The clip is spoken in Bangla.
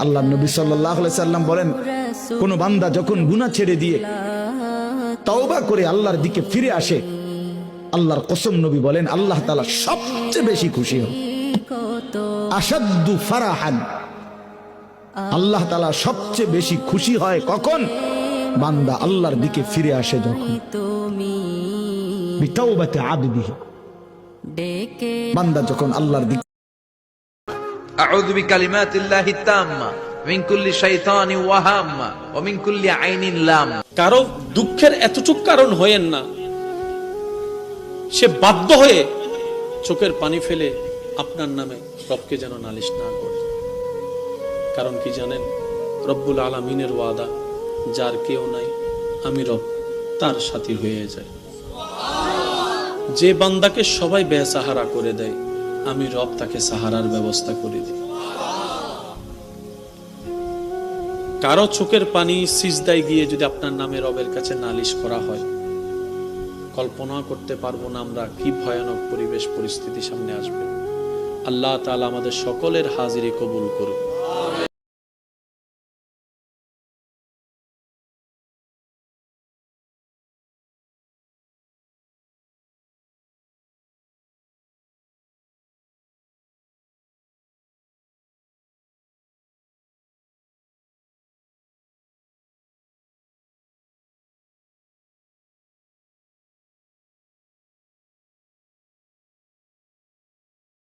আল্লাহ নবী সাল্লাল্লাহু আলাইহি সাল্লাম বলেন, কোন বান্দা যখন গুনাহ ছেড়ে দিয়ে তওবা করে আল্লাহর দিকে ফিরে আসে, আল্লাহর কসম নবী বলেন আল্লাহ তাআলা সবচেয়ে বেশি খুশি হন। আশাদ্দু ফারাহান, আল্লাহ তাআলা সবচেয়ে বেশি খুশি হয় কখন? বান্দা আল্লাহর দিকে ফিরে আসে যখন। বিতাওবাতি আবদিহি, বান্দা যখন আল্লাহর দিকে। আউযু বিকালিমাতিল্লাহিত তাম্মা মিন কুল্লি শাইতানিন ওয়া হাম্মা ওয়া মিন কুল্লি আইনিন লাম। কারো দুঃখের এতটুক কারণ হয়েন না সে বাধ্য হয়ে চোখের পানি ফেলে আপনার নামে রবকে যেন নালিশ না করে। কারণ কি জানেন? রব্বুল আলামিনের ওয়াদা, যার কেউ নাই আমি রব তার সাথী হয়ে যায়। যে বান্দাকে সবাই বেসাহারা করে দেয়, আমি রব তাকে সাহারার ব্যবস্থা করে দিই। কারো চোখের পানি সিজদায় গিয়ে যদি আপনার নামে রবের কাছে নালিশ করা হয়, কল্পনা করতে পারবো না আমরা কি ভয়ানক পরিবেশ পরিস্থিতি সামনে আসবে। আল্লাহ তাআলা আমাদের সকলের হাজিরি কবুল করুন।